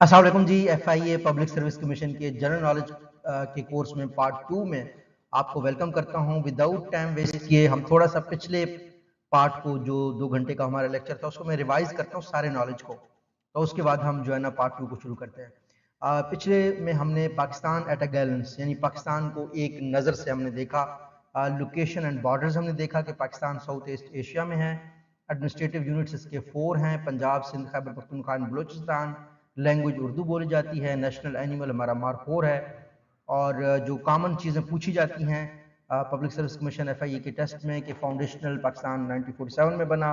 अस्सलाम वालेकुम जी। FIA public service commission के जनरल नॉलेज के कोर्स में पार्ट 2 में आपको वेलकम करता हूं। विदाउट टाइम वेस्ट किए हम थोड़ा सा पिछले पार्ट को, जो 2 घंटे का हमारा लेक्चर था, उसको मैं रिवाइज करता हूं सारे नॉलेज को, तो उसके बाद हम जो है ना पार्ट 2 को शुरू करते हैं। पिछले में हमने पाकिस्तान एट अ ग्लेंस यानी पाकिस्तान को एक नज़र से हमने देखा। लोकेशन एंड बॉर्डर्स हमने देखा कि पाकिस्तान साउथ ईस्ट एशिया में है। एडमिनिस्ट्रेटिव यूनिट्स इसके 4 हैं: पंजाब, सिंध, खैबर पख्तूनख्वा, बलूचिस्तान। लैंग्वेज उर्दू बोली जाती है। नेशनल एनिमल हमारा मारखोर है। और जो कॉमन चीज़ें पूछी जाती हैं पब्लिक सर्विस कमीशन FIA के टेस्ट में कि फाउंडेशनल पाकिस्तान 1947 में बना।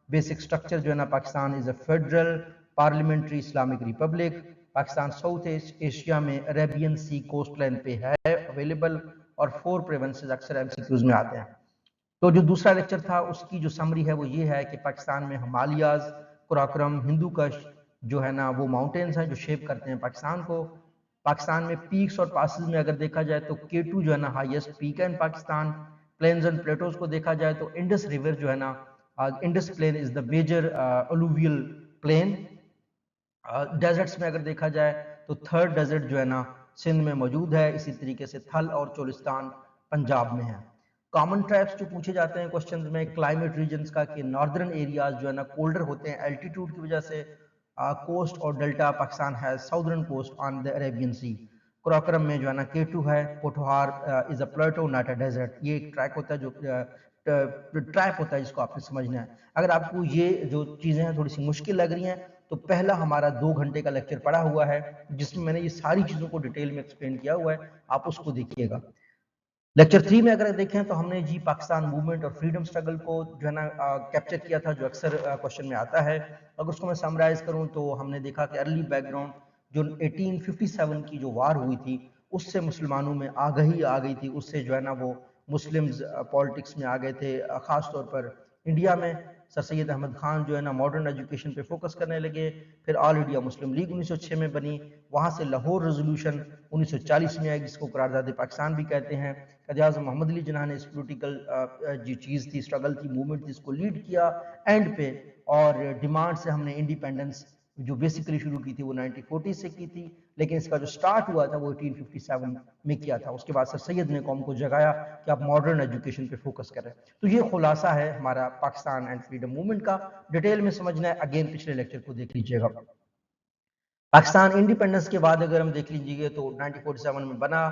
बेसिक स्ट्रक्चर जो है ना, Pakistan is a federal parliamentary Islamic Republic. Pakistan south east Asia में अरेबियन सी कोस्ट लाइन पे है अवेलेबल। और 4 प्रोविंसेस अक्सर MCQs में आते हैं। तो जो दूसरा लेक्चर था उसकी जो समरी है वो ये है कि पाकिस्तान में हिमालयाज, कुराक्रम, हिंदू कश जो है ना वो माउंटेन्स हैं जो शेप करते हैं पाकिस्तान को। पाकिस्तान में पीक्स और पासेस में अगर देखा जाए तो K2 जो है ना हाईएस्ट पीक है in Pakistan. Plains and plateaus को देखा जाए तो इंडस रिवर जो है ना, Indus plain is the major alluvial plain. Deserts में अगर देखा जाए तो थर्ड डेजर्ट जो है ना सिंध में मौजूद है। इसी तरीके से थल और चोलिस्तान पंजाब में है। कॉमन ट्राइब्स जो पूछे जाते हैं क्वेश्चंस में क्लाइमेट रीजन्स का, कि नॉर्दर्न एरियाज जो है ना कोल्डर होते हैं एल्टीट्यूड की वजह से। कोस्ट और डेल्टा पाकिस्तान है southern coast on the Arabian sea. Karakoram में जो है ना K2 है। Pothohar is a plateau not a desert. ये एक ट्रैक होता है जो ट्रैप होता है जिसको आपने समझना है। अगर आपको ये जो चीज़ें हैं थोड़ी सी मुश्किल लग रही हैं तो पहला हमारा 2 घंटे का लेक्चर पड़ा हुआ है जिसमें मैंने ये सारी चीज़ों को डिटेल में एक्सप्लेन किया हुआ है, आप उसको देखिएगा। लेक्चर 3 में अगर देखें तो हमने जी पाकिस्तान मूवमेंट और फ्रीडम स्ट्रगल को जो है ना कैप्चर किया था, जो अक्सर क्वेश्चन में आता है। अगर उसको मैं समराइज करूं तो हमने देखा कि अर्ली बैकग्राउंड जो 1857 की जो वार हुई थी उससे मुसलमानों में आगाही आ गई थी। उससे जो है ना वो मुस्लिम्स पॉलिटिक्स में आ गए थे। ख़ास तौर पर इंडिया में सर सैयद अहमद खान जो है ना मॉडर्न एजुकेशन पे फोकस करने लगे। फिर ऑल इंडिया मुस्लिम लीग 1906 में बनी। वहाँ से लाहौर रेजोल्यूशन 1940 में आई जिसको करारदाद पाकिस्तान भी कहते हैं। क़ायद-ए-आज़म मोहम्मद अली जिन्ना ने इस पोलिटिकल जो चीज़ थी, स्ट्रगल थी, मूवमेंट थी, इसको लीड किया एंड पे। और डिमांड से हमने इंडिपेंडेंस जो बेसिकली शुरू की थी वो 1940 से की थी, लेकिन इसका जो स्टार्ट हुआ था वो 1857 में किया था। उसके बाद सर सैयद ने कौम को जगाया कि आप मॉडर्न एजुकेशन पे फोकस करें। तो ये खुलासा है हमारा पाकिस्तान एंड फ्रीडम मूवमेंट का। डिटेल में समझना है अगेन पिछले लेक्चर को देख लीजिएगा। पाकिस्तान इंडिपेंडेंस के बाद अगर हम देख लीजिए तो 1947 में बना।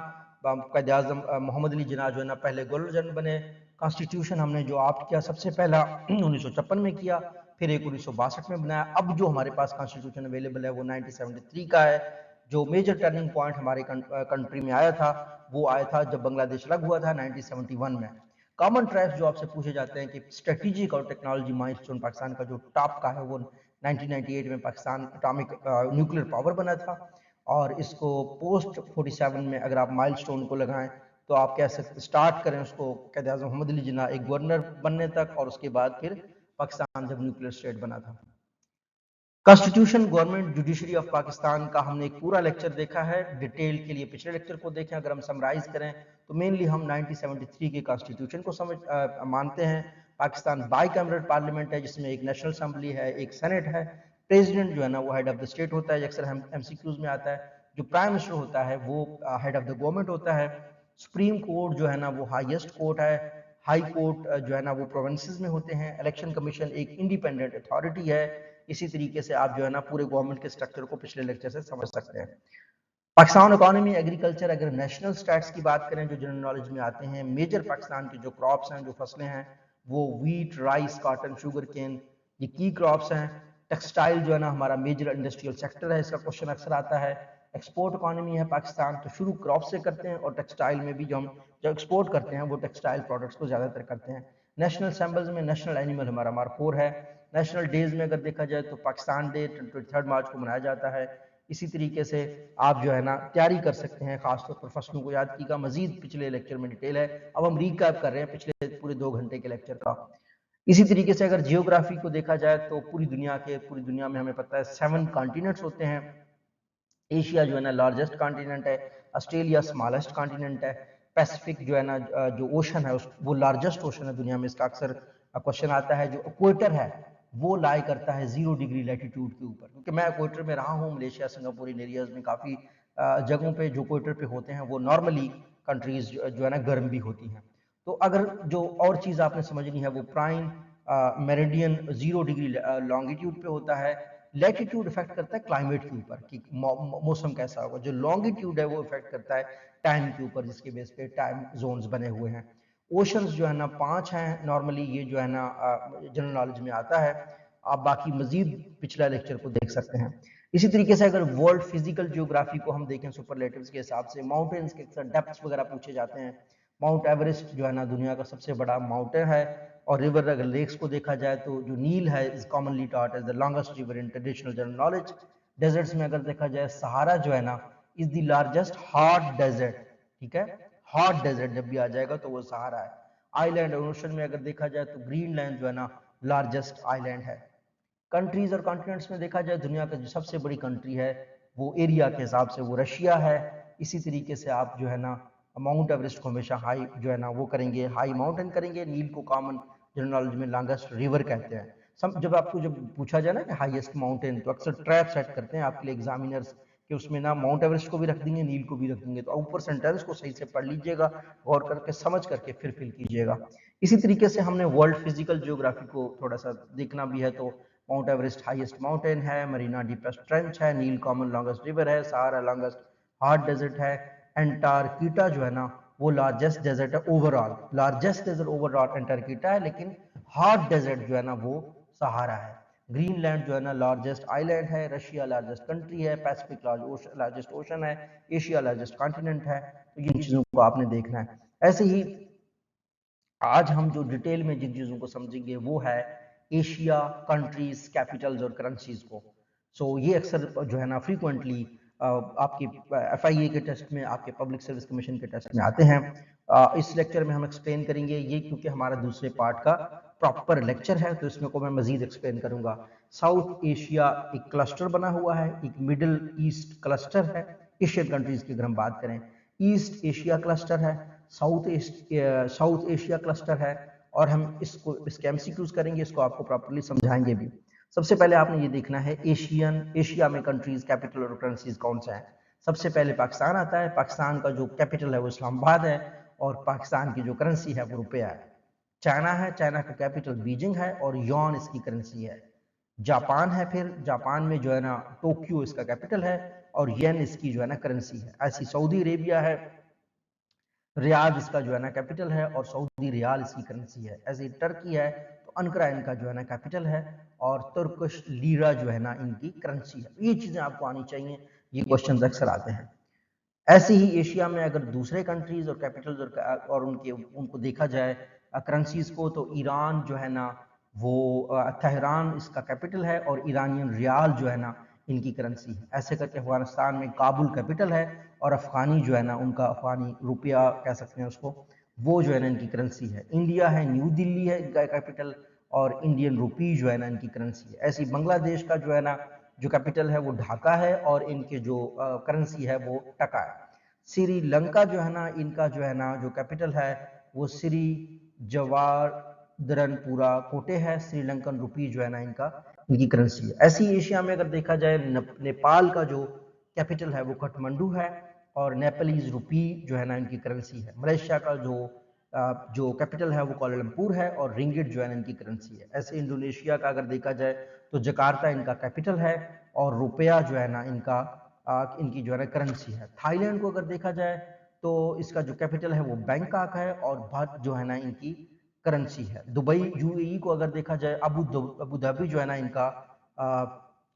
क़ायद-ए-आज़म मोहम्मद अली जिन्ना जो है ना पहले गवर्नर जनरल बने। कॉन्स्टिट्यूशन हमने जो ऑप्ट किया सबसे पहला 1956 में किया, फिर एक 1962 में बनाया। अब जो हमारे पास कॉन्स्टिट्यूशन अवेलेबल है वो 1973 का है। जो मेजर टर्निंग पॉइंट हमारे कंट्री में आया था वो आया था जब बांग्लादेश अलग हुआ था 1971 में। कॉमन ट्राइब्स जो आपसे पूछे जाते हैं कि स्ट्रेटेजिक और टेक्नोलॉजी माइलस्टोन पाकिस्तान का जो टॉप का है वो 1998 में पाकिस्तान एटॉमिक न्यूक्लियर पावर बना था। और इसको पोस्ट 47 में अगर आप माइलस्टोन को लगाएं तो आप कह सकते स्टार्ट करें उसको क़ायद-ए-आज़म मोहम्मद अली जिन्ना एक गवर्नर बनने तक, और उसके बाद फिर पाकिस्तान जब न्यूक्लियर स्टेट बना था। Constitution, government, judiciary of Pakistan का हमने एक पूरा लेक्चर देखा है। डिटेल के लिए पिछले लेक्चर को देखें। अगर हम समराइज करें तो मेनली हम 1973 के कॉन्स्टिट्यूशन को मानते हैं। पाकिस्तान बाईकैमरल पार्लियामेंट है जिसमें एक नेशनल असेंबली है, एक सेनेट है। प्रेसिडेंट जो है ना वो हेड ऑफ द स्टेट होता है, अक्सर हम MCQs में आता है। जो प्राइम मिनिस्टर होता है वो हेड ऑफ द गवर्नमेंट होता है। सुप्रीम कोर्ट जो है ना वो हाईएस्ट कोर्ट है। हाई कोर्ट जो है ना वो प्रोविंसेस में होते हैं। इलेक्शन कमीशन एक इंडिपेंडेंट अथॉरिटी है। इसी तरीके से आप जो है ना पूरे गवर्नमेंट के स्ट्रक्चर को पिछले लेक्चर से समझ सकते हैं। पाकिस्तान इकोनॉमी, एग्रीकल्चर, अगर नेशनल स्टैट्स की बात करें जो जनरल नॉलेज में आते हैं, मेजर पाकिस्तान की जो क्रॉप्स हैं, जो फसलें हैं, वो wheat, rice, cotton, sugarcane, ये की क्रॉप्स हैं। टेक्सटाइल जो है ना हमारा मेजर इंडस्ट्रियल सेक्टर है, इसका क्वेश्चन अक्सर आता है। एक्सपोर्ट इकोनॉमी है पाकिस्तान, तो शुरू क्रॉप से करते हैं और टेक्सटाइल में भी जो हम जो एक्सपोर्ट करते हैं वो टेक्सटाइल प्रोडक्ट्स को ज़्यादातर करते हैं। नेशनल सिंबल्स में नेशनल एनिमल हमारा मारखोर है। नेशनल डेज में अगर देखा जाए तो पाकिस्तान डे 23 मार्च को मनाया जाता है। इसी तरीके से आप जो है ना तैयारी कर सकते हैं, खासतौर पर फसलों को याद की का मजीद पिछले लेक्चर में डिटेल है। अब हम रिकैप कर रहे हैं पिछले पूरे 2 घंटे के लेक्चर का। इसी तरीके से अगर जियोग्राफी को देखा जाए तो पूरी दुनिया में हमें पता है 7 कॉन्टिनेंट्स होते हैं। एशिया जो है ना लार्जेस्ट कॉन्टिनेंट है। ऑस्ट्रेलिया स्मॉलेस्ट कॉन्टिनेंट है। पैसिफिक जो है ना जो ओशन है वो लार्जेस्ट ओशन है दुनिया में, इसका अक्सर क्वेश्चन आता है। जो इक्वेटर है वो लाई करता है 0 डिग्री लैटिट्यूड के ऊपर, क्योंकि मैं इक्वेटर में रहा हूँ, मलेशिया सिंगापुर इन एरियाज में काफ़ी जगहों पे जो इक्वेटर पे होते हैं वो नॉर्मली कंट्रीज जो है ना गर्म भी होती हैं। तो अगर जो और चीज़ आपने समझनी है वो प्राइम मेरिडियन 0 डिग्री लॉन्गिट्यूड पे होता है। लैटिट्यूड इफेक्ट करता है क्लाइमेट के ऊपर कि मौसम कैसा होगा। जो लॉन्गिट्यूड है वो इफेक्ट करता है टाइम के ऊपर, जिसके बेस पे टाइम जोन्स बने हुए हैं। ओशंस जो है ना 5 हैं नॉर्मली, ये जो है ना जनरल नॉलेज में आता है। आप बाकी मजीद पिछला लेक्चर को देख सकते हैं। इसी तरीके से अगर वर्ल्ड फिजिकल जियोग्राफी को हम देखें सुपरलेटिव्स के हिसाब से, माउंटेन्स के अक्सर डेप्थ्स वगैरह पूछे जाते हैं। माउंट एवरेस्ट जो है ना दुनिया का सबसे बड़ा माउंटेन है। और रिवर अगर लेक्स को देखा जाए तो जो नील है is commonly taught as the longest river in traditional general knowledge. Deserts में अगर देखा जाए सहारा जो है ना is the largest hot desert, ठीक है, हॉट डेजर्ट जब भी आ जाएगा तो वो सहारा है। आइलैंड और ओशन में अगर देखा जाए तो ग्रीनलैंड जो है ना लार्जेस्ट आइलैंड है। कंट्रीज और कॉन्टिनेंट्स में देखा जाए दुनिया का जो सबसे बड़ी कंट्री है वो एरिया के हिसाब से वो रशिया है। इसी तरीके से आप जो है ना माउंट एवरेस्ट को हमेशा हाई जो है ना वो करेंगे, हाई माउंटेन करेंगे। नील को कॉमन जनरल नॉलेज में लॉन्गेस्ट रिवर कहते हैं। सब जब आपको जब पूछा जाए ना कि हाईएस्ट माउंटेन, तो अक्सर ट्रैप सेट करते हैं आपके लिए एग्जामिनर्स कि उसमें ना माउंट एवरेस्ट को भी रख देंगे, नील को भी रख देंगे। तो ऊपर सेंटेंस को सही से पढ़ लीजिएगा, गौर करके समझ करके फिर फिल कीजिएगा। इसी तरीके से हमने वर्ल्ड फिजिकल जियोग्राफी को थोड़ा सा देखना भी है। तो माउंट एवरेस्ट हाईएस्ट माउंटेन है, मरीना डीपेस्ट ट्रेंच है, नील कॉमन लॉन्गेस्ट रिवर है, सहारा लॉन्गेस्ट हॉट डेजर्ट है, एंटार्क्टिका जो है ना वो लार्जेस्ट डेजर्ट है overall. Largest desert overall Antarctica है, लेकिन हॉट डेजर्ट जो है ना वो सहारा है। ग्रीनलैंड जो है ना लार्जेस्ट आइलैंड है, रशिया लार्जेस्ट कंट्री है, पैसिफिक लार्जेस्ट ओशन है, एशिया लार्जेस्ट कॉन्टिनेंट है। तो इन चीजों को आपने देखना है। ऐसे ही आज हम जो डिटेल में जिन चीजों को समझेंगे वो है एशिया कंट्रीज कैपिटल्स और करेंसीज को। सो ये अक्सर जो है ना फ्रीक्वेंटली आपकी एफआईए के टेस्ट में, आपके पब्लिक सर्विस कमीशन के टेस्ट में आते हैं। इस लेक्चर में हम एक्सप्लेन करेंगे ये, क्योंकि हमारा दूसरे पार्ट का प्रॉपर लेक्चर है तो इसमें को मैं मजीद एक्सप्लेन करूंगा। साउथ एशिया एक क्लस्टर बना हुआ है, एक मिडिल ईस्ट क्लस्टर है। एशियन कंट्रीज की अगर हम बात करें, ईस्ट एशिया क्लस्टर है, साउथ एशिया क्लस्टर है। और हम इसके एमसीक्यूज करेंगे, इसको आपको प्रॉपर्ली समझाएंगे भी। सबसे पहले आपने ये देखना है एशिया में कंट्रीज कैपिटल और करेंसीज कौन सा है। सबसे पहले पाकिस्तान आता है। पाकिस्तान का जो कैपिटल है वो इस्लामाबाद है, और पाकिस्तान की जो करेंसी है वो रुपया है। चाइना है, चाइना का कैपिटल बीजिंग है और यॉन इसकी करेंसी है। जापान है, फिर जापान में जो है ना टोक्यो इसका कैपिटल है और येन इसकी जो है ना करेंसी है। ऐसी सऊदी अरेबिया है, रियाद इसका जो है ना कैपिटल है और सऊदी रियाल इसकी करेंसी है। ऐसे टर्की है तो अनकरा इनका जो है ना कैपिटल है और तुर्किश लीरा जो है ना इनकी करेंसी है। ये चीजें आपको आनी चाहिए, ये क्वेश्चन अक्सर आते हैं। ऐसे ही एशिया में अगर दूसरे कंट्रीज और कैपिटल्स और उनको देखा जाए करेंसीज को, तो ईरान जो है ना वो तेहरान इसका कैपिटल है और ईरानियन रियाल जो है ना इनकी करेंसी है। ऐसे करके अफगानिस्तान में काबुल कैपिटल है और अफगानी जो है ना उनका अफगानी रुपया कह सकते हैं उसको, वो जो है ना इनकी करेंसी है। इंडिया है, न्यू दिल्ली है इनका कैपिटल और इंडियन रुपी जो है ना इनकी करेंसी है। ऐसी बांग्लादेश का जो है ना जो कैपिटल है वो ढाका है और इनके जो करेंसी है वो टका है। श्रीलंका जो है ना इनका जो है ना जो कैपिटल है वो श्री जवाहरलाल कोटे है। श्रीलंकन रुपी जो है ना इनकी करेंसी है। ऐसी एशिया में अगर देखा जाए नेपाल का जो कैपिटल है वो काठमांडू है और नेपालीज रुपी जो है ना इनकी करेंसी है। मलेशिया का जो कैपिटल है वो कोलालमपुर है और रिंगिट जो है ना इनकी करेंसी है। ऐसे इंडोनेशिया का अगर देखा जाए तो जकार्ता इनका कैपिटल है और रुपया जो है ना इनकी जो है ना करेंसी है। थाईलैंड को अगर देखा जाए तो इसका जो कैपिटल है वो बैंकॉक है और बात जो है ना इनकी करेंसी है। दुबई यूएई को अगर देखा जाए, अबू धाबी जो है ना इनका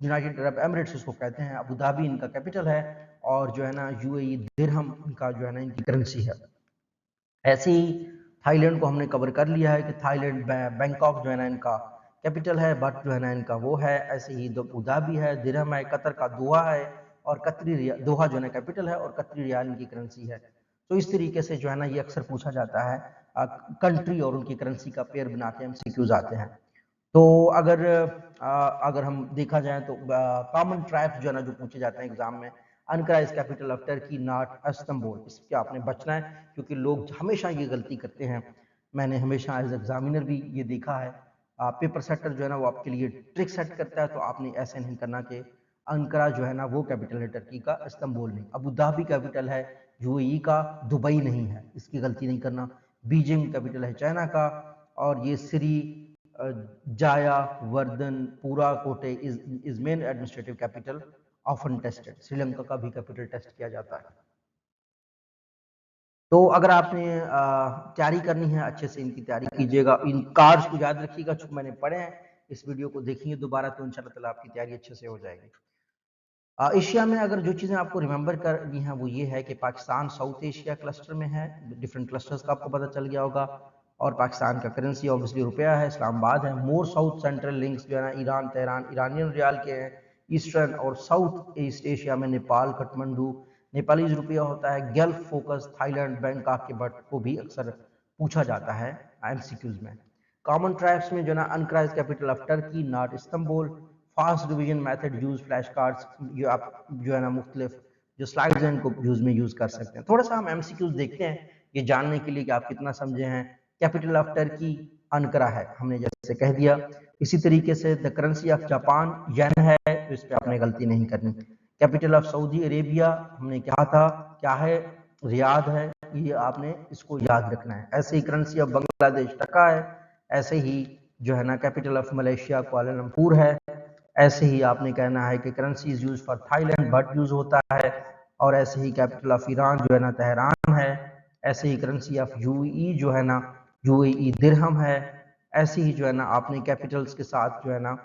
यूनाइटेड अरब एमिरेट्स उसको कहते हैं, अबू धाबी इनका कैपिटल है और जो है ना यूएई दिरहम इनका जो है ना इनकी करेंसी है। ऐसे ही थाईलैंड को हमने कवर कर लिया है कि थाईलैंड बैंकॉक जो है ना इनका कैपिटल है, बट जो है ना इनका वो है। ऐसे ही अबू धाबी है, दिरहम है, कतर का दोहा है और कतरी रियाल, दोहा जो है ना कैपिटल है और कतरी रियाल इनकी करेंसी है। तो इस तरीके से जो है ना ये अक्सर पूछा जाता है, कंट्री और उनकी करेंसी का पेयर बना के एमसीक्यूज आते हैं। तो अगर हम देखा जाए तो कॉमन ट्राइब्स जो है ना जो पूछे जाते हैं एग्जाम में, Ankara is capital of Turkey not Istanbul. इसके आपने बचना है क्योंकि लोग हमेशा ये गलती करते हैं। मैंने हमेशा एज एग्जामिनर भी ये देखा है पेपर सेटर जो है ना वो आपके लिए ट्रिक सेट करता है, तो आपने ऐसे नहीं करना कि अंकारा जो है ना वो कैपिटल है टर्की का, इस्तांबुल नहीं। अबू धाबी कैपिटल है यूएई का, दुबई नहीं है, इसकी गलती नहीं करना। बीजिंग कैपिटल है चाइना का, और ये श्री जाया वर्धन पूरा कोटे is main administrative capital often tested. Sri Lanka का भी कैपिटल टेस्ट किया जाता है। तो अगर आपने तैयारी करनी है अच्छे से इनकी तैयारी कीजिएगा, इन कार्ड्स को याद रखिएगा, चूंकि मैंने पढ़े हैं, इस वीडियो को देखेंगे दोबारा तो इंशाल्लाह ताला आपकी तैयारी अच्छे से हो जाएगी। एशिया में अगर जो चीज़ें आपको रिमेंबर करनी है वो ये है कि पाकिस्तान साउथ एशिया क्लस्टर में है, डिफरेंट क्लस्टर्स का आपको पता चल गया होगा, और पाकिस्तान का करेंसी ऑब्वियसली रुपया है, इस्लामाबाद है। मोर साउथ सेंट्रल लिंक्स जो है ना ईरान तेहरान इरानियन रियाल के हैं। ईस्टर्न और साउथ ईस्ट एशिया में नेपाल काठमांडू नेपालीज रुपया होता है। गल्फ फोकस थाईलैंड बैंकॉक के बट को भी अक्सर पूछा जाता है एमसीक्यूज में। कॉमन ट्राइब्स में जो है ना Ankara is capital of Turkey not Istanbul. Fast division method use flash cards, ये आप जो है ना मुख्तलिफ जो स्लाइड्स हैं इनको यूज कर सकते हैं। थोड़ा सा हम एमसीक्यूज देखते हैं ये जानने के लिए कि आप कितना समझे हैं। कैपिटल ऑफ टर्की अनकरा है, हमने जैसे कह दिया। इसी तरीके से द करेंसी ऑफ जापान येन है, तो इस पर आपने गलती नहीं करनी। कैपिटल ऑफ सऊदी अरेबिया हमने कहा था क्या है, रियाद है, ये आपने इसको याद रखना है। ऐसे ही करेंसी ऑफ बांग्लादेश टका है। ऐसे ही जो है ना कैपिटल ऑफ मलेशिया कुआलालंपुर है। ऐसे ही आपने कहना है कि currency is use for Thailand but use होता है। और ऐसे ही कैपिटल ऑफ ईरान जो है ना तेहरान है। ऐसे ही करेंसी ऑफ यूएई जो है ना यूएई दिरहम है। ऐसे ही जो है ना आपने कैपिटल्स के साथ जो है ना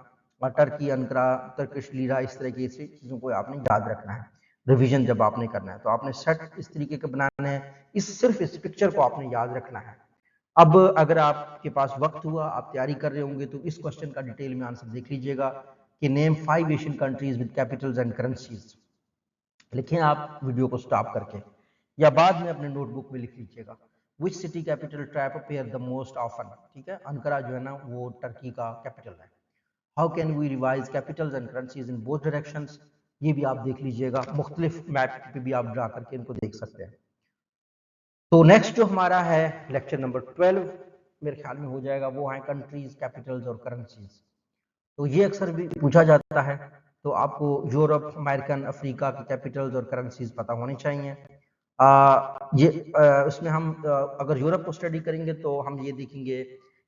टर्की अनकरा टर्किश लीरा इस तरह की चीज़ों को आपने याद रखना है रिवीजन जब आपने करना है। तो आपने सेट इस तरीके के बनाने हैं, सिर्फ इस पिक्चर को आपने याद रखना है। अब अगर आपके पास वक्त हुआ, आप तैयारी कर रहे होंगे, तो इस क्वेश्चन का डिटेल में आंसर देख लीजिएगा कि name 5 Asian countries with Capitals and currencies. लिखें आप वीडियो को स्टॉप करके या बाद में अपने नोटबुक में लिख लीजिएगा। Which city capital trap appear the most often, ठीक है, अंकारा जो है ना वो टर्की का कैपिटल है। How can we revise capitals and currencies in both directions, ये भी आप देख लीजिएगा, मुख्तलिफ मैप पे भी आप ड्रा करके इनको देख सकते हैं। तो नेक्स्ट जो हमारा है लेक्चर नंबर 12 मेरे ख्याल में हो जाएगा, वो है कंट्रीज कैपिटल्स और करेंसीज। तो ये अक्सर भी पूछा जाता है, तो आपको यूरोप अमेरिकन अफ्रीका की कैपिटल्स और करेंसीज पता होनी चाहिए। उसमें हम अगर यूरोप को स्टडी करेंगे तो हम ये देखेंगे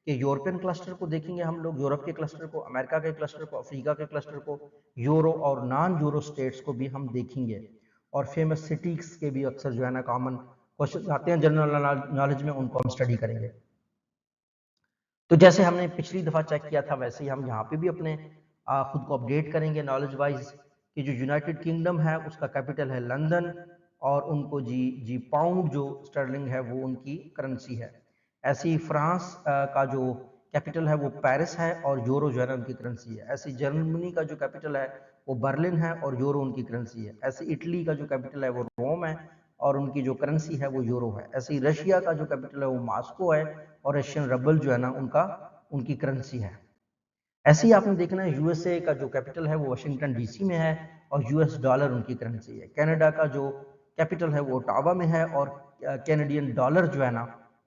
कि यूरोपियन क्लस्टर को देखेंगे हम लोग, यूरोप के क्लस्टर को, अमेरिका के क्लस्टर को, अफ्रीका के क्लस्टर को, यूरो और नॉन यूरो स्टेट्स को भी हम देखेंगे। और फेमस सिटीज के भी अक्सर जो है ना कॉमन क्वेश्चन आते हैं जनरल नॉलेज में, उनको हम स्टडी करेंगे। तो जैसे हमने पिछली दफा चेक किया था वैसे ही हम यहाँ पे भी अपने खुद को अपडेट करेंगे नॉलेज वाइज कि जो यूनाइटेड किंगडम है उसका कैपिटल है लंदन, और उनको जी पाउंड जो स्टर्लिंग है वो उनकी करेंसी है। ऐसे ही फ्रांस का जो कैपिटल है वो पेरिस है और यूरो जो है ना उनकी करेंसी है। ऐसे जर्मनी का जो कैपिटल है वो बर्लिन है और यूरो उनकी करेंसी है। ऐसे इटली का जो कैपिटल है वो रोम है और उनकी जो करेंसी है वो यूरो है। ऐसे ही रशिया का जो कैपिटल है वो मॉस्को है और रशियन रबल जो है ना उनकी करेंसी है। ऐसे ही आपने देखना है यूएसए का जो कैपिटल है वो वाशिंगटन डीसी में है और यूएस डॉलर उनकी करेंसी है। कनाडा का जो कैपिटल है वो ओटावा में है और कैनेडियन डॉलर जो है ना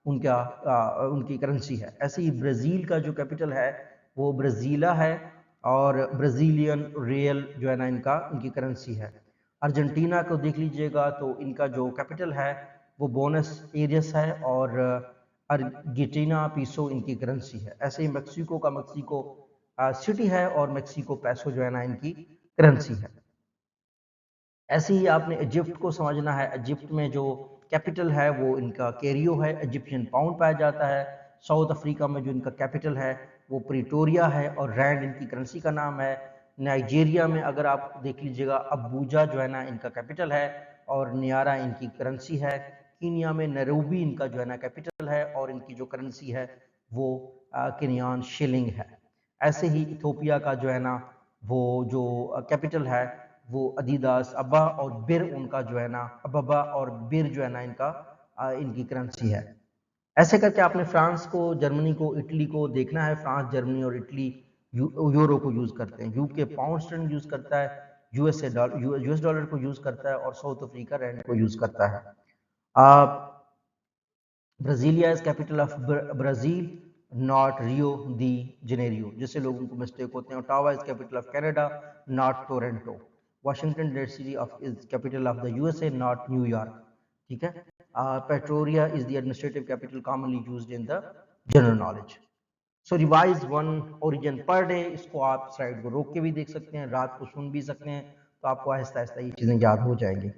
उनकी करेंसी है। ऐसे ही ब्राज़ील का जो कैपिटल है वो ब्राज़ीला है और ब्राज़ीलियन रियल जो है ना उनकी करेंसी है। अर्जेंटीना को देख लीजिएगा तो इनका जो कैपिटल है वो बोनस एरियस है और अर्जेंटीना पीसो इनकी करेंसी है। ऐसे ही मेक्सिको का मेक्सिको सिटी है और मेक्सिको पैसो जो है ना इनकी करेंसी है। ऐसे ही आपने इजिप्ट को समझना है, इजिप्ट में जो कैपिटल है वो इनका कैरियो है, इजिप्शियन पाउंड पाया जाता है। साउथ अफ्रीका में जो इनका कैपिटल है वो प्रिटोरिया है और रैंड इनकी करेंसी का नाम है। नाइजीरिया में अगर आप देख लीजिएगा अबूजा जो है ना इनका कैपिटल है और नियारा इनकी करेंसी है। कीनिया में नैरोबी इनका जो है ना कैपिटल है और इनकी जो करेंसी है वो केनियान शिलिंग है। ऐसे ही इथोपिया का जो है ना वो जो कैपिटल है वो अदीदास अब्बा और बिर उनका जो है ना अब्बा और बिर जो है ना इनकी करेंसी है। ऐसे करके आपने फ्रांस को, जर्मनी को, इटली को देखना है। फ्रांस, जर्मनी और इटली यूरो को यूज करते हैं। यूके पाउंड स्टर्लिंग यूज करता है, यूएस डॉलर को यूज करता है और साउथ अफ्रीका रैंड को यूज करता है। Brasilia is capital of Brazil, not Rio de Janeiro, जिससे लोगों को मिस्टेक होते हैं। Ottawa is capital of Canada, not Toronto. Washington DC of is capital of the USA, not न्यूयॉर्क। ठीक है। Pretoria is the administrative capital commonly used in the general knowledge. So revise one origin per day, इसको आप slide को रोक के भी देख सकते हैं, रात को सुन भी सकते हैं, तो आपको आहिस्ता आहिस्ता ये चीज़ें याद हो जाएंगी।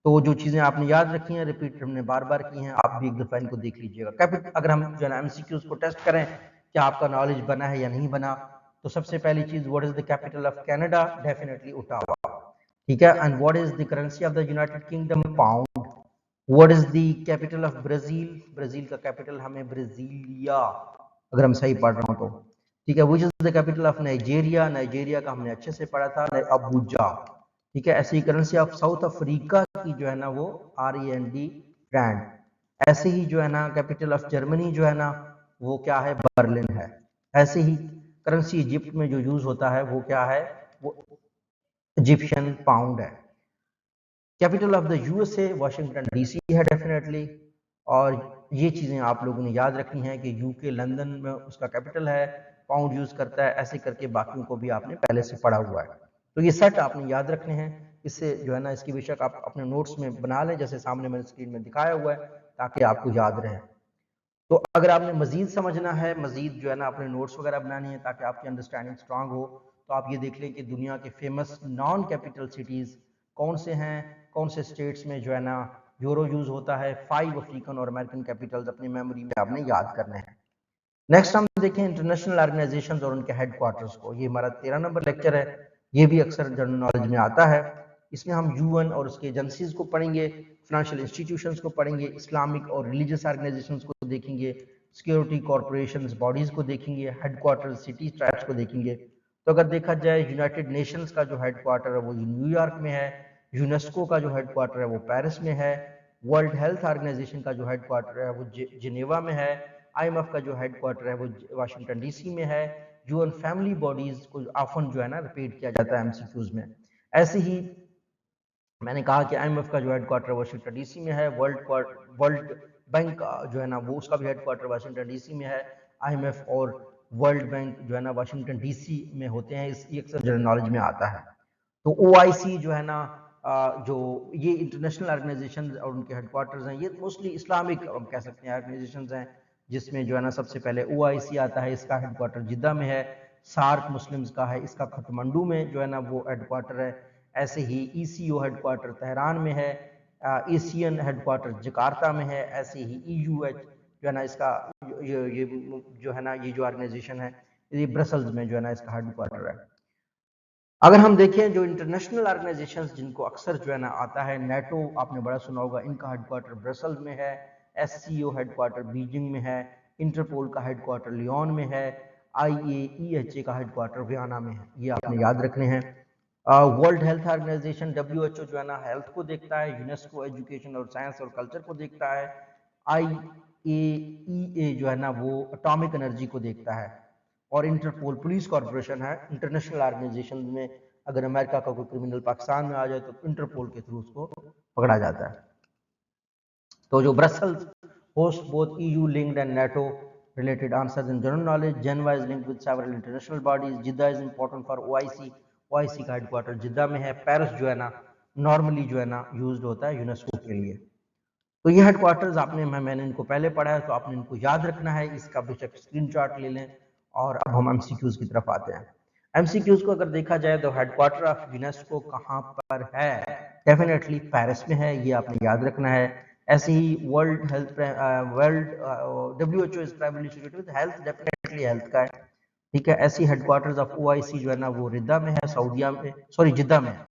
तो जो चीज़ें आपने याद रखी हैं, रिपीट हमने बार बार की हैं, आप भी एक दफ़ा इनको देख लीजिएगा। कैपिटल, अगर हम जो है ना एमसीक्यूज को टेस्ट करें कि आपका नॉलेज बना है या नहीं बना, तो सबसे पहली चीज़, what is the capital of Canada? Definitely Ottawa. ठीक है। And what is the currency of the United Kingdom? Pound. What is the capital of Brazil? Brazil का कैपिटल हमें ब्राजीलिया, अगर हम सही पढ़ रहा हूं तो। ठीक है। Which is the capital of Nigeria? Nigeria का हमने अच्छे से पढ़ा था, अबूजा। ठीक है। ऐसे ही करेंसी ऑफ साउथ अफ्रीका की जो है ना वो RAND, रैंड। ऐसे ही जो है ना कैपिटल ऑफ जर्मनी जो है ना वो क्या है? बर्लिन है। ऐसे ही करेंसी इजिप्ट में जो यूज होता है वो क्या है? वो इजिप्शियन पाउंड है। Capital of the USA Washington DC है डेफिनेटली। और ये चीज़ें आप लोगों ने याद रखनी है कि यूके लंदन में उसका कैपिटल है, पाउंड यूज़ करता है, ऐसे करके बाकियों को भी आपने पहले से पढ़ा हुआ है। तो ये सेट आपने याद रखने हैं। इससे जो है ना इसकी बेशक आप अपने नोट्स में बना लें, जैसे सामने मैंने स्क्रीन में दिखाया हुआ है, ताकि आपको याद रहे। तो अगर आपने मजीद समझना है, मजीद जो है ना अपने नोट्स वगैरह बनानी है ताकि आपकी अंडरस्टैंडिंग स्ट्रांग हो, तो आप ये देख लें कि दुनिया के फेमस नॉन कैपिटल सिटीज़ कौन से हैं, कौन से स्टेट्स में जो है ना यूरो यूज़ होता है। 5 अफ्रीकन और अमेरिकन कैपिटल्स अपनी मेमोरी में आपने याद करने हैं। नेक्स्ट हम देखें इंटरनेशनल ऑर्गेनाइजेशंस और उनके हेडक्वार्टर्स को। ये हमारा 13 नंबर लेक्चर है। ये भी अक्सर जनरल नॉलेज में आता है। इसमें हम UN और उसके एजेंसीज को पढ़ेंगे, फाइनेंशियल इंस्टीट्यूशंस को पढ़ेंगे, इस्लामिक और रिलीजियस ऑर्गेनाइजेशंस को देखेंगे, सिक्योरिटी कॉरपोरेशंस बॉडीज को देखेंगे, हेडक्वार्टर्स सिटी ट्रैक्स को देखेंगे। तो अगर देखा जाए यूनाइटेड नेशंस का जो हेडक्वार्टर है वो न्यूयॉर्क में है, यूनेस्को का जो हेडक्वार्टर है वो पेरिस में है, वर्ल्ड हेल्थ ऑर्गेनाइजेशन का जो हेडक्वार्टर है वो जिनेवा में है, IMF का जो हेडक्वार्टर है वो वाशिंगटन DC में है, UN फैमिली बॉडीज को ऑफन जो है ना रिपीट किया जाता है MCQs में। ऐसे ही मैंने कहा कि IMF का जो हेडक्वार्टर वाशिंगटन DC में है, वर्ल्ड बैंक जो है ना वो उसका भी हेडक्वार्टर वाशिंगटन DC में है। IMF और वर्ल्ड बैंक जो है ना वाशिंगटन DC में होते हैं। ये अक्सर जनरल नॉलेज में आता है। तो OIC जो है ना जो ये इंटरनेशनल ऑर्गेनाइजेशन और उनके हेडक्वार्टर्स हैं, ये मोस्टली इस्लामिक हम कह सकते हैं ऑर्गेनाइजेशंस हैं, जिसमें जो है ना सबसे पहले OIC आता है, इसका हेडक्वार्टर जिद्दा में है। सार्क मुस्लिम्स का है, इसका काठमांडू में जो है ना वो हेडक्वार्टर है। ऐसे ही ECO हेडक्वार्टर तेहरान में है, एशियन हेडक्वार्टर जकार्ता में है। ऐसे ही EUH जो है ना इसका ये जो है ना ये जो ऑर्गेनाइजेशन है ये ब्रसल्स में जो है ना इसका हेडक्वार्टर है। अगर हम देखें जो इंटरनेशनल ऑर्गेनाइजेशंस जिनको अक्सर जो है ना आता है, नेटो आपने बड़ा सुना होगा, इनका हेडक्वार्टर ब्रसल्स में है। SCO हेडक्वार्टर बीजिंग में है। इंटरपोल का हेडक्वार्टर लियोन में है। IAEHA का हेडक्वार्टर वियना में है। ये आपने याद रखने हैं। वर्ल्ड हेल्थ ऑर्गेनाइजेशन WHO जो है ना हेल्थ को देखता है। यूनेस्को एजुकेशन और साइंस और कल्चर को देखता है। IAEA जो है ना वो एटॉमिक एनर्जी को देखता है। और इंटरपोल पुलिस कॉर्पोरेशन है। इंटरनेशनल ऑर्गेनाइजेशन में अगर अमेरिका का कोई क्रिमिनल पाकिस्तान में आ जाए तो इंटरपोल के थ्रू उसको पकड़ा जाता है। तो जो Brussels host both EU linked and NATO related answers in general knowledge. Geneva is linked with several international bodies. Jeddah is important for OIC. OIC का हेडक्वार्टर जिद्दा में है। पेरिस जो है ना नॉर्मली जो है ना यूज्ड होता है यूनेस्को के लिए। तो ये हेडक्वार्टर्स आपने मैंने इनको पहले पढ़ा है, तो आपने इनको याद रखना है। इसका बेशक स्क्रीनशॉट ले लें। और अब हम MCQs की तरफ आते हैं। MCQs को अगर देखा जाए तो हेडक्वार्टर ऑफ यूनेस्को कहाँ पर है? डेफिनेटली पेरिस में है, ये आपने याद रखना है। ऐसे ही WHO is primary associated with health, definitely health का है। ठीक है। ऐसी हेडक्वार्टर्स ऑफ OIC जो है ना वो रिदा में है, सऊदिया में, सॉरी जिद्दा में है।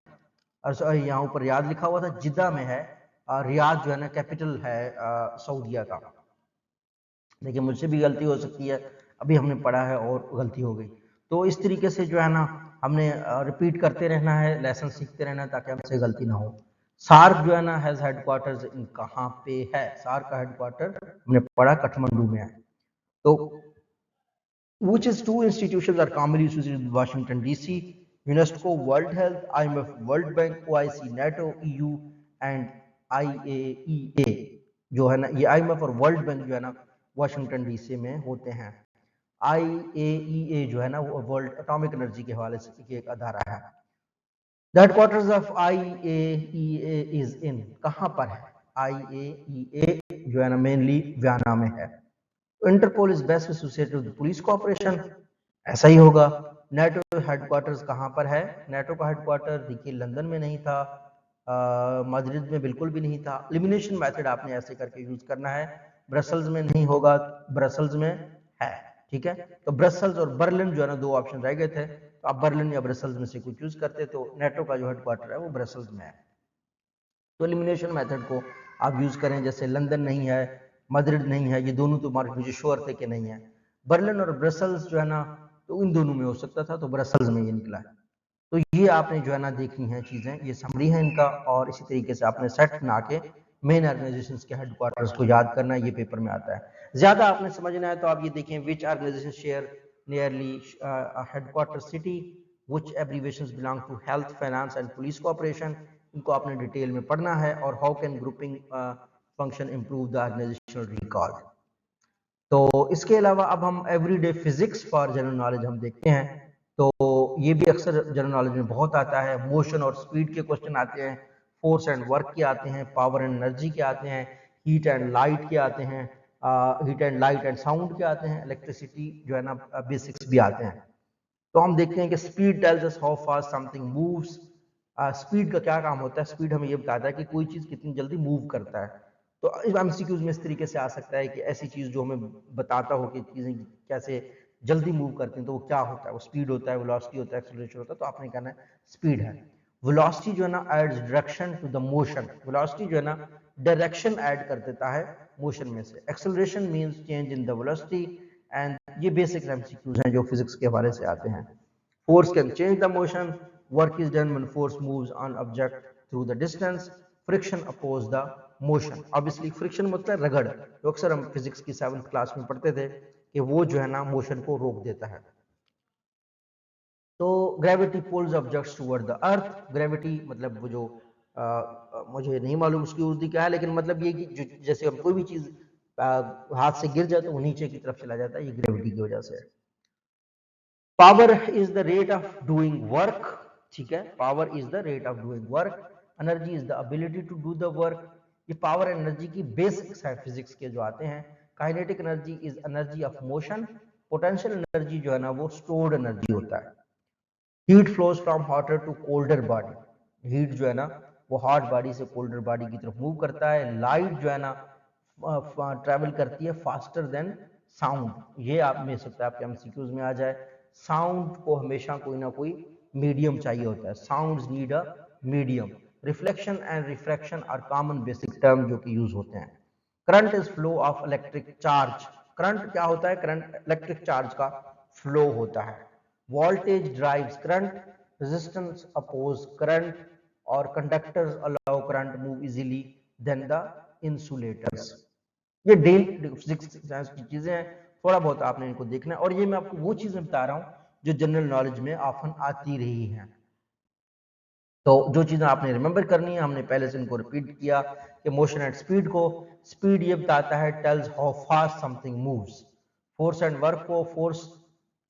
और यहाँ ऊपर रियाद लिखा हुआ था, जिद्दा में है। रियाद जो है ना कैपिटल है सऊदिया का। देखिए मुझसे भी गलती हो सकती है, अभी हमने पढ़ा है और गलती हो गई। तो इस तरीके से जो है ना हमने रिपीट करते रहना है, लेसन सीखते रहना है ताकि हमसे गलती ना हो। सार्क जो है ना हैज हेडक्वार्टर्स कहाँ पे है? सार्क का हेडक्वार्टर हमने पढ़ा काठमांडू में है। तो which is two institutions are commonly associated with Washington DC: UNESCO, World Health, IMF, World Bank, OIC, NATO, EU and IAEA जो है ना ये IMF और वर्ल्ड बैंक जो है ना वाशिंगटन DC में होते हैं। IAEA जो है ना वो वर्ल्ड एटॉमिक एनर्जी के हवाले से एक अदारा है। The headquarters of IAEA is in, कहाँ पर है? IAEA जो है ना मेनली वियना में है। Interpol is best associated with police cooperation, ऐसा ही होगा। नेटो हेडक्वार्टर्स कहाँ पर है? नेटो का हेडक्वार्टर देखिए लंदन में नहीं था, माद्रिद में बिल्कुल भी नहीं था। एलिमिनेशन मेथड आपने ऐसे करके यूज करना है, ब्रसल्स में नहीं होगा, ब्रसल्स में है, ठीक है। तो ब्रसल्स और बर्लिन जो है ना दो ऑप्शन रह गए थे, तो आप बर्लिन या ब्रसल्स में से कुछ चूज करते, तो नेटो का जो हेडक्वार्टर है वो ब्रसल्स में है। तो एलिमिनेशन मेथड को आप यूज करें, जैसे लंदन नहीं है, माद्रिद नहीं है, ये दोनों तो मुझे श्योर थे कि नहीं है। बर्लिन और ब्रसल्स जो है ना तो इन दोनों में हो सकता था, तो ब्रसल्स में ये निकला है। तो ये आपने जो है ना देखनी है चीजें, ये समरी है इनका, और इसी तरीके से आपने सेट बना के मेन ऑर्गेनाइजेशंस के हेडक्वार्टर्स को याद करना है, ये पेपर में आता है। ज्यादा आपने समझना है तो आप ये देखें, which organisation share nearly headquarter city, which abbreviations belong to health, finance and police cooperation, इनको आपने डिटेल में पढ़ना है। और how can grouping function improve the organisational record. तो इसके अलावा अब हम everyday physics for general knowledge हम देखते हैं, तो ये भी अक्सर जनरल नॉलेज में बहुत आता है। मोशन और स्पीड के क्वेश्चन आते हैं, फोर्स एंड वर्क के आते हैं, पावर एंड एनर्जी के आते हैं, हीट एंड लाइट के आते हैं, heat and light and sound के आते हैं, इलेक्ट्रिसिटी जो है ना बेसिक्स भी आते हैं। तो हम देखते हैं कि speed tells us how fast something moves. Speed का क्या काम होता है? स्पीड हमें ये बताता है कि कोई चीज कितनी जल्दी मूव करता है। तो एमसीक्यूज में इस तरीके से आ सकता है कि ऐसी चीज जो हमें बताता हो कि चीजें कैसे जल्दी मूव करती हैं, तो वो क्या होता है? वो स्पीड होता है, वेलोसिटी होता है, एक्सीलरेशन होता है। तो आपने कहना है स्पीड है। वेलोसिटी जो है ना adds direction to the motion, velocity जो है ना डायरेक्शन ऐड कर देता है मोशन में से। Acceleration means change in the velocity, and ये बेसिक एमसीक्यूज हैं जो फिजिक्स के हवाले से आते हैं। Force can change the motion. Work is done when force moves on object through the distance. Friction opposes the motion. Obviously friction मतलब रगड़, जो अक्सर हम फिजिक्स की 7th क्लास में पढ़ते थे कि वो जो है ना मोशन को रोक देता है। तो gravity pulls objects toward the earth. Gravity मतलब वो जो मुझे नहीं मालूम उसकी उर्दू क्या है, लेकिन मतलब ये कि जैसे हम कोई भी चीज हाथ से गिर जाए तो वो नीचे की तरफ चला जाता है, ये ग्रेविटी की वजह से है। Power is the rate of doing work, ठीक है, power is the rate of doing work, energy is the ability to do the work. ये पावर एनर्जी की बेसिक्स है फिजिक्स के जो आते हैं। Kinetic energy is energy of motion, potential energy जो है ना वो स्टोर्ड एनर्जी होता है। Heat flows from hotter to colder body, heat जो है ना वो हॉट बॉडी से कोल्डर बॉडी की तरफ मूव करता है। लाइट जो है ना ट्रेवल करती है फास्टर देन साउंड, ये आप में सकता है आपके एमसीक्यूज में आ जाए। साउंड को हमेशा कोई ना कोई मीडियम चाहिए होता है, sounds need a medium. Reflection and refraction are common basic term जो कि यूज होते हैं। Current is flow of electric charge, current क्या होता है? करंट इलेक्ट्रिक चार्ज का फ्लो होता है। Voltage drives current, resistance oppose current, और conductors allow current move easily than the insulators. ये डेली फिजिक्स साइंस की चीजें हैं, थोड़ा बहुत आपने इनको देखना है। और ये मैं आपको वो चीजें बता रहा हूं जो जनरल नॉलेज में ऑफन आती रही हैं। तो जो चीजें आपने रिमेंबर करनी है, हमने पहले से इनको रिपीट किया कि मोशन एंड स्पीड को, स्पीड ये बताता है tells how fast something moves. Force and work को, force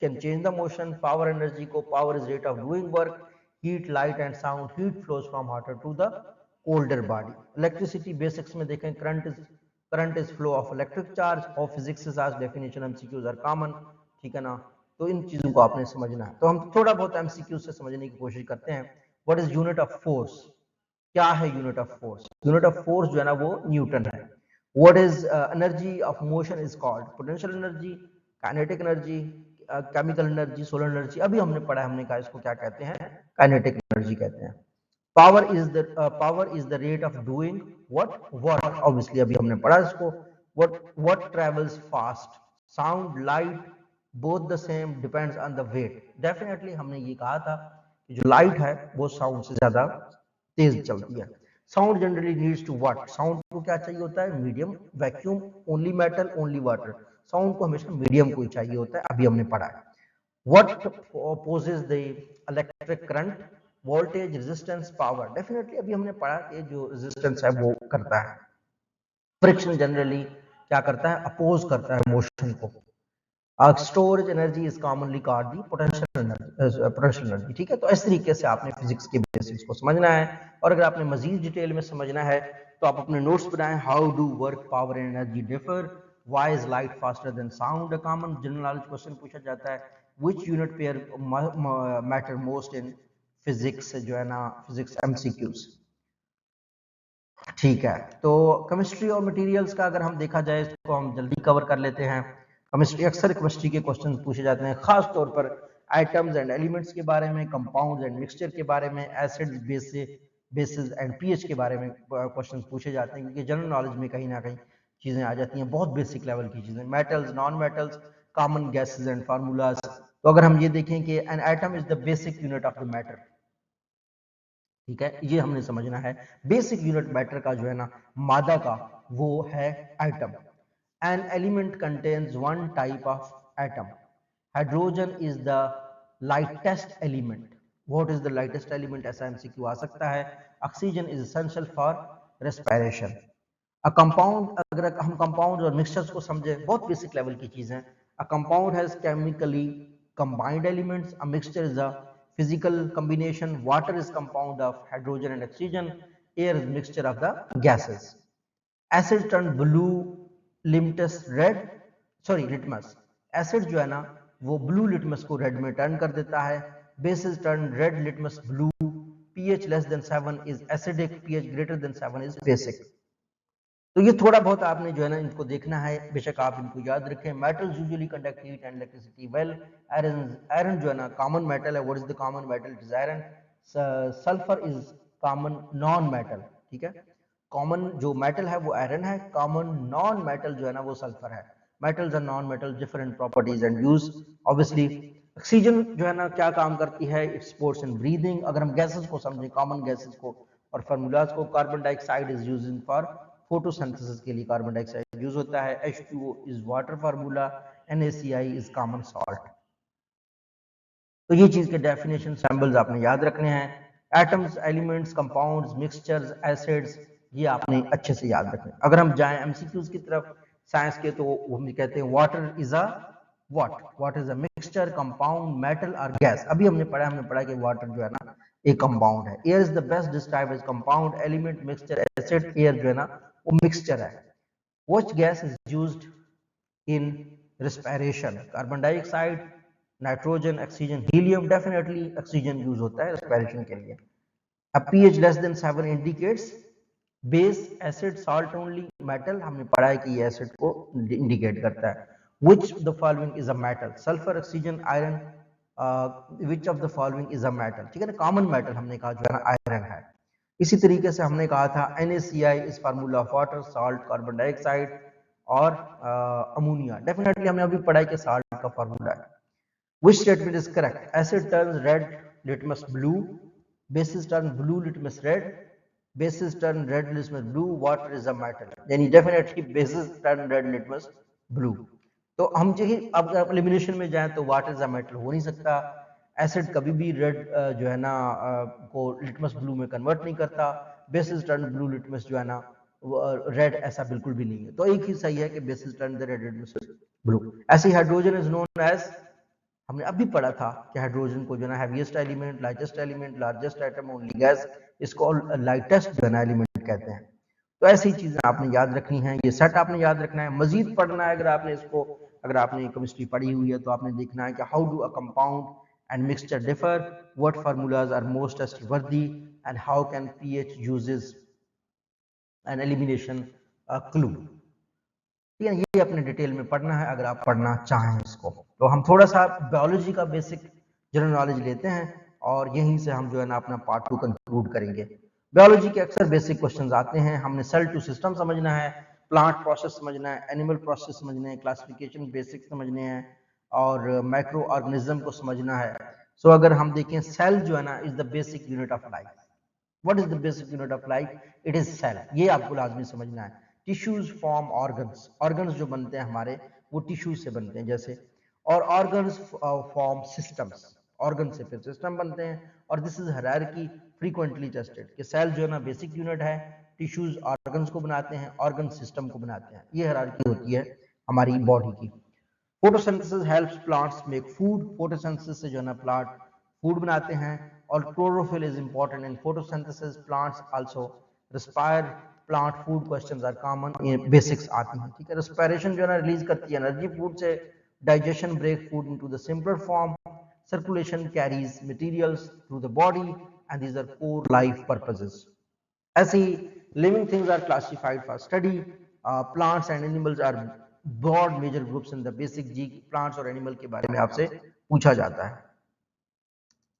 can change the motion. Power energy को, power is rate of doing work. Heat light and sound, heat flows from hotter to the colder body. Electricity basics में देखें, current is flow of electric charge. और physics is आज definition MCQs are common, ठीक है ना। तो इन चीजों को आपने समझना है। तो हम थोड़ा बहुत एमसीक्यू से समझने की कोशिश करते हैं। What is unit of force? क्या है unit of force? Unit of force जो है ना वो न्यूटन है। What is energy of motion is called potential energy, kinetic energy, chemical energy, solar energy. अभी हमने पढ़ा है, हमने कहा इसको क्या कहते हैं? काइनेटिक एनर्जी कहते हैं। Power is the rate of doing what? Work. Obviously अभी हमने पढ़ा इसको। What travels fast? Sound, light, both the same, depends on the weight. Definitely हमने ये कहा था कि जो लाइट है वो साउंड से ज्यादा तेज चलती है। Sound generally needs to what? Sound को क्या चाहिए होता है? Medium, vacuum, only metal, only water. Sound को हमेशा मीडियम को चाहिए होता है, अभी हमने पढ़ा है। What opposes the electric current? Voltage, resistance, power. Definitely अभी हमने पढ़ा कि जो रेजिस्टेंस है वो करता है। फ्रिक्शन जनरली क्या करता है? अपोज करता है मोशन को। Storage energy is commonly called the potential energy. ठीक है, तो इस तरीके से आपने फिजिक्स के बेसिक्स को समझना है। और अगर आपने मजीद डिटेल में समझना है तो आप अपने नोट्स बनाएं। How do work power and energy differ, why is light faster than sound, a common general knowledge question पूछा जाता है। Which unit pair matter most in physics, जो है ना फिजिक्स एमसीक्यूज। ठीक है, तो केमिस्ट्री और मटेरियल्स का अगर हम देखा जाए इसको हम जल्दी कवर कर लेते हैं। केमिस्ट्री, अक्सर केमिस्ट्री के क्वेश्चन पूछे जाते हैं, खास तौर पर आइटम्स एंड एलिमेंट्स के बारे में, कंपाउंड्स एंड मिक्सचर के बारे में, एसिड्स, बेसिस एंड पीएच के बारे में क्वेश्चन पूछे जाते हैं, क्योंकि जनरल नॉलेज में कहीं ना कहीं चीजें आ जाती हैं, बहुत बेसिक लेवल की चीजें, metals, non metals, common gases and formulas. तो अगर हम ये देखें कि an atom is the basic unit of the matter, ठीक है, ये हमने समझना है। बेसिक यूनिट मैटर का जो है ना, मादा का, वो है atom. An element contains one type of atom. Hydrogen is the lightest element. What is the lightest element, ऐसा एमसीक्यू आ सकता है। Oxygen is essential for respiration. A compound, अगर हम कंपाउंड और मिक्सचर्स को समझे, बहुत बेसिक लेवल की चीजें। A compound has chemically combined elements. A mixture is a physical combination. Water is compound of hydrogen and oxygen. Air is mixture of the gases. Acid turn blue, litmus red, sorry litmus. Acid जो है ना वो blue litmus को red में turn कर देता है. Bases turn red litmus blue. pH less than 7 is acidic. pH greater than 7 is basic. तो ये थोड़ा बहुत आपने जो है ना इनको देखना है, बेशक आप इनको याद रखें। Metals usually conduct heat and electricity well. Iron, iron जो है ना कॉमन मेटल है। What is the common metal, it is iron. Sulphur is common noun metal. ठीक है, कॉमन जो मेटल है वो आयरन है, कॉमन नॉन मेटल जो है ना वो सल्फर है। मेटल्स और non metal different properties and use. Obviously oxygen जो है ना क्या काम करती है, इट सपोर्ट्स इन ब्रीदिंग। अगर हम गैसेस को समझें, कॉमन गैसेस को और फार्मूलाज को, carbon dioxide is using for photosynthesis के लिए कार्बन डाइऑक्साइड यूज होता है। H2O is water formula. NaCl is common salt. तो ये चीज के डेफिनेशन सैम्बल्स आपने याद रखने हैं। Atoms, elements, compounds, mixtures, acids, ये आपने अच्छे से याद रखने। अगर हम जाएं एमसीक्यूज की तरफ साइंस के, तो वो हम कहते हैं water is a what is a mixture, compound, metal और गैस। अभी हमने पढ़ा कि वाटर जो है ना एक कंपाउंड है। Air is the best describe as compound, element, mixture, acid. Air जो है ना वो मिक्सचर है। Which gas is used in respiration, carbon dioxide, nitrogen, oxygen, helium. Definitely oxygen use होता है रेस्पिरेशन के लिए। अब pH less than 7 indicates base, acid, salt only, metal हमने पढ़ा है कि ये एसिड को इंडिकेट करता है। which the following is a metal, sulphur, oxygen, iron. which of the following is a metal, ठीक है ना, कॉमन मेटल हमने कहा जो है ना आयरन है। इसी तरीके से हमने कहा था NaCl is formula of water, salt, carbon dioxide और अमोनिया। डेफिनेटली हमने अभी पढ़ा है कि साल्ट का फार्मूला है। Which statement is correct? Acid turns red litmus blue. Bases turn blue litmus red. Bases turn red litmus blue. Water is a metal. यानी definitely bases turn red litmus blue. तो हम जो ही अब elimination में जाएं तो water is a metal हो नहीं सकता। एसिड कभी भी रेड जो है ना को लिटमस ब्लू में कन्वर्ट नहीं करता। बेसिस टर्न ब्लू लिटमस जो है ना रेड, ऐसा बिल्कुल भी नहीं है। तो एक ही सही है कि basis turn the red litmus blue. ऐसे हाइड्रोजन इज नोन एज, हमने अभी पढ़ा था कि हाइड्रोजन को जो है heaviest element, lightest element, largest atom, only gas, इसको लाइटेस्ट जो है ना एलिमेंट कहते हैं। तो ऐसी चीजें आपने याद रखनी है, ये सेट आपने याद रखना है। मजीद पढ़ना है अगर आपने इसको, अगर आपने केमिस्ट्री पढ़ी हुई है तो आपने देखना है कि how do a compound and mixture differ, what formulas are most testworthy and how can pH uses an elimination clue. ठीक है, ये अपने डिटेल में पढ़ना है अगर आप पढ़ना चाहें इसको। तो हम थोड़ा सा बायोलॉजी का बेसिक जनरल नॉलेज लेते हैं और यहीं से हम जो है ना अपना पार्ट 2 कंक्लूड करेंगे। बायोलॉजी के अक्सर बेसिक क्वेश्चंस आते हैं। हमने सेल टू सिस्टम समझना है, प्लांट प्रोसेस समझना है, एनिमल प्रोसेस समझने हैं, क्लासिफिकेशन बेसिक समझने हैं और माइक्रो ऑर्गेनिज्म को समझना है। सो अगर हम देखें, सेल जो है ना is the basic unit of life. What is the basic unit of life, it is cell. ये आपको लाजमी समझना है। टिश्यूज फॉर्म ऑर्गन्स, ऑर्गन्स जो बनते हैं हमारे वो टिश्यूज से बनते हैं जैसे, और ऑर्गन्स फॉर्म सिस्टम्स, ऑर्गन से फिर सिस्टम बनते हैं। और this is hierarchy frequently tested कि सेल जो है ना बेसिक यूनिट है, टिश्यूज ऑर्गन्स को बनाते हैं, ऑर्गन सिस्टम को बनाते हैं। ये हायरार्की होती है हमारी बॉडी की। Photosynthesis helps plants make food, photosynthesis से जो है ना प्लांट फूड बनाते हैं। और chlorophyll is important in photosynthesis, plants also respire, plant food questions are common, ये बेसिक्स आती हैं, ठीक है। रेस्पिरेशन जो है ना रिलीज करती है एनर्जी फूड से, digestion break food into the simpler form, circulation carries materials through the body, and these are core life purposes. ऐसे ही living things are classified for study, plants and animals are broad major groups in the basic G. Plants और animal के बारे में आपसे पूछा जाता है।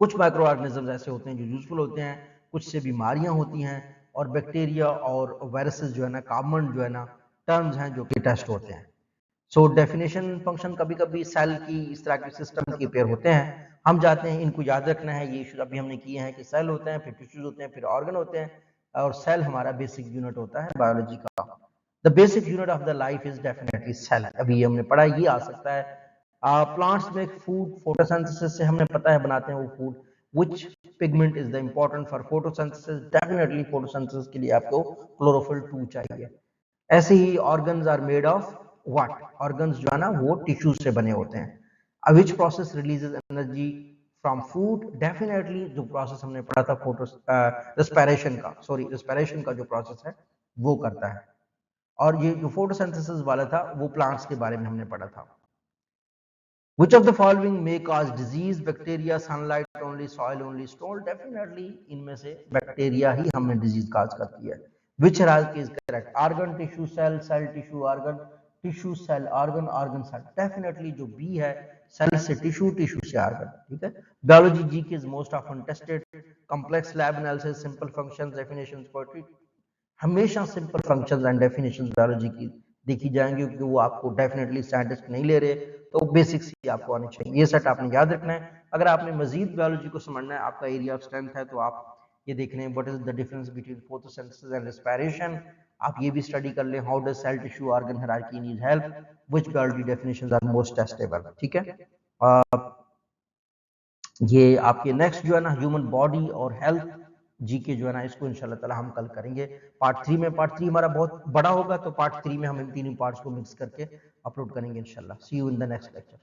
कुछ माइक्रो ऑर्गेनिज्म ऐसे होते हैं जो यूजफुल होते हैं, कुछ से बीमारियां होती हैं, और बैक्टीरिया और वायरसेस जो है ना कॉमन जो है ना टर्म्स हैं जो कि टेस्ट होते हैं। सो डेफिनेशन फंक्शन कभी कभी सेल की इस तरह के सिस्टम के पेयर होते हैं, हम चाहते हैं इनको याद रखना है। ये इशू अभी हमने किए हैं कि सेल होते हैं, फिर टिश्यूज होते हैं, फिर ऑर्गन होते हैं, और सेल हमारा बेसिक यूनिट होता है बायोलॉजी का। The basic unit of the life is definitely cell, अभी हमने पढ़ा, ये आ सकता है। प्लांट्स मेक फूड, फोटोसिंथेसिस से हमें पता है बनाते हैं वो food. Which pigment is the important for photosynthesis, definitely photosynthesis के लिए आपको क्लोरोफिल 2 चाहिए। ऐसे ही organs are made of what, organs जो है ना वो टिश्यूज से बने होते हैं। Which process releases energy from food, definitely जो प्रोसेस हमने पढ़ा था फोटो रेस्पिरेशन का, सॉरी रेस्पिरेशन का जो प्रोसेस है वो करता है। और ये जो फोटोसिंथेसिस वाला था वो प्लांट्स के बारे में हमने पढ़ा था। Which of the following may cause disease? Bacteria, sunlight only, soil only, stool? Definitely इनमें से बैक्टीरिया ही हमें डिजीज काज करती है। Which hierarchy is correct? Organ, tissue, cell, cell, tissue, organ, tissue, cell, organ, organ, cell. Definitely जो B है, cell से tissue, tissue से organ, ठीक है। Biology G is most often tested. Complex lab analysis, simple functions, definitions, poetry. हमेशा simple functions and definitions biology की देखी जाएंगी, क्योंकि वो आपको डेफिनेटली साइंटिस्ट नहीं ले रहे, तो बेसिक्स ही आपको आनी चाहिए। ये सेट आपने याद रखना है। अगर आपने मजीद बायोलॉजी को समझना है, आपका एरिया ऑफ स्ट्रेंथ है, तो आप ये देख लें what is the difference between photosynthesis and respiration. आप ये भी स्टडी कर लें how does cell tissue organ hierarchy need help, which biology definitions are most testable, ठीक है। ये आपके नेक्स्ट जो है ना ह्यूमन बॉडी और हेल्थ जी के जो है ना इसको इंशाल्लाह ताला हम कल करेंगे पार्ट 3 में। पार्ट 3 हमारा बहुत बड़ा होगा, तो पार्ट 3 में हम इन तीनों पार्ट्स को मिक्स करके अपलोड करेंगे इंशाल्लाह। See you in the next lecture.